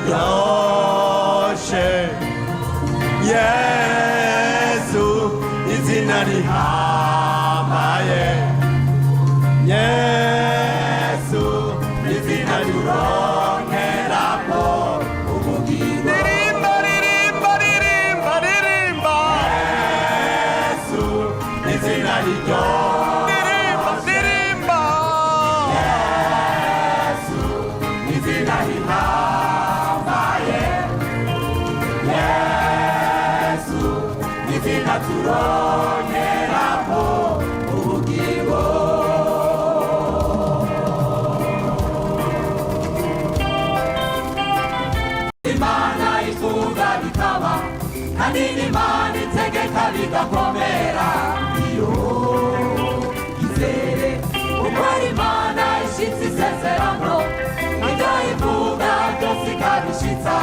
ryoshe Yesu izina rihambaye Yesu izina rironkerapo ubugingo ririmba ririmba ririmba ririmba Yesu izina riryoshe ririmba ririmba Yesu izina rihambaye Yesu izina turonkerapo ubugingo Imana itunga bikaba kandi Imana itegeka bigakomera iyo izere kuko Imana ishitse isezerano ibyo ivuga byose ikabishitsa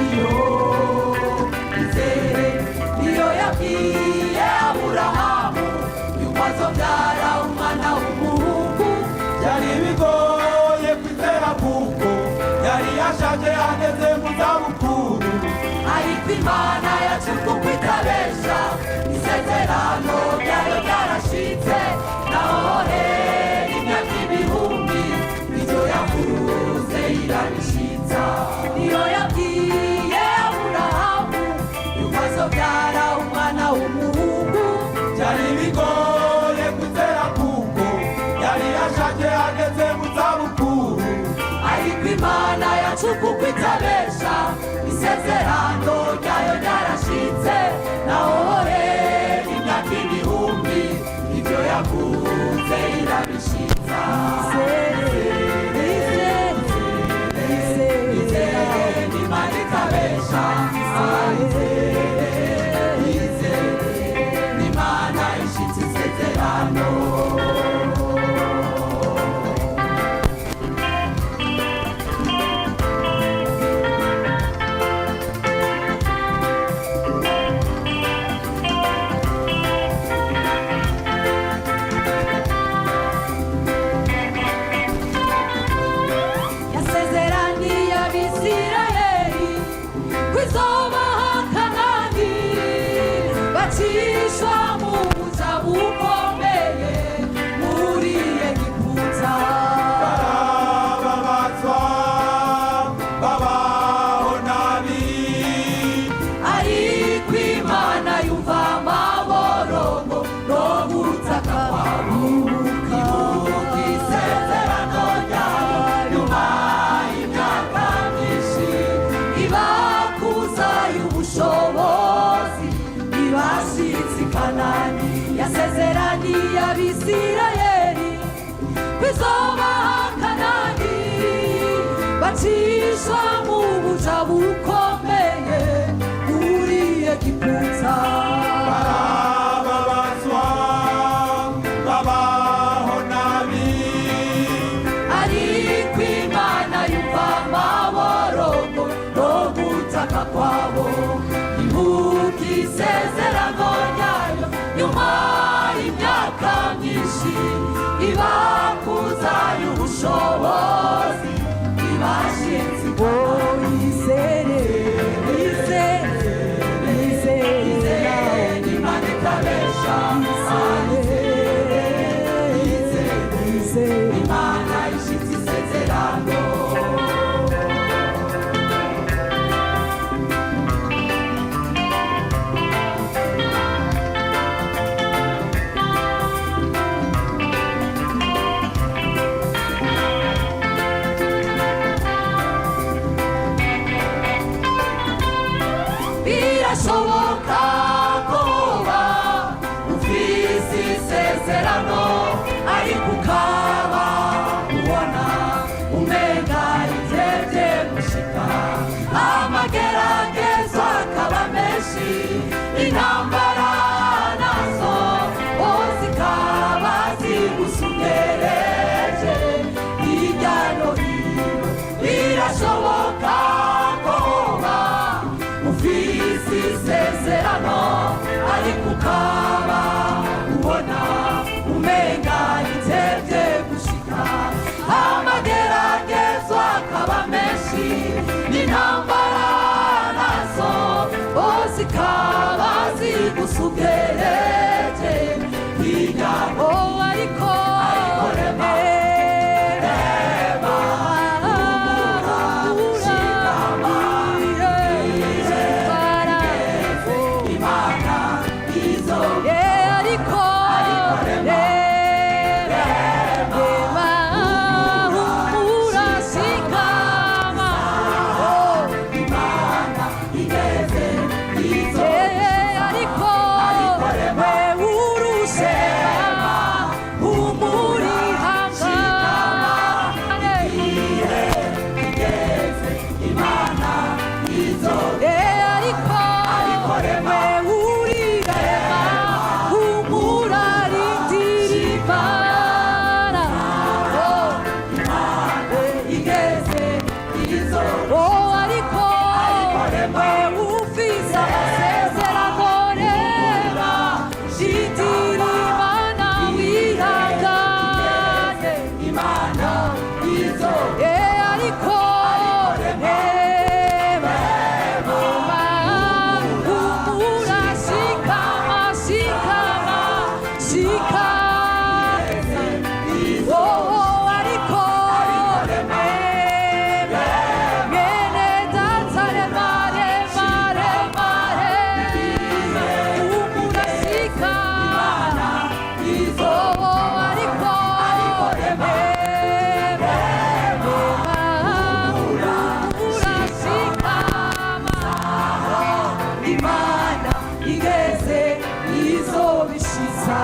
iyo izere iyo yabwiye Aburahamu yuko azobyara umwana w'umuhungu byari bigoye kwizera kuko yari yashaje ageze mu zabukuru ariko Imana yacu kuko itabesha isezerano ryayo ryarashitse nahore imyaka ibihumbi ibyo yavuze irabishitsa iyo yabwiye Aburahamu yuko azobyara umwana w'umuhungu byari bigoye kwizera kuko yari yashaje ageze mu zabukuru ariko Imana yacu kuko itabesha isezerano ryayo ryarashitse nahore imyaka ibihumbi ibyo yavuze irabishitsa Imana itabesha Imana ishitse isezerano yasezeraniye Abisirayeli kwizobaha Kanani bacishwa mu buja bukomeye muri Egiputa barababazwa babaho nabi ariko Imana yumva amaborogo no gutaka kwabo ibuka isezerano ryayo nyuma y'imyaka myinshi ibakuza y'ubushobozi ibashinze izere Imana itabesha Imana ishitse isezerano tugereje inyama ariko rema shikama imana izo ariko imana igeze izo imana izo igeze izo imana izo imana igeze izo bishiza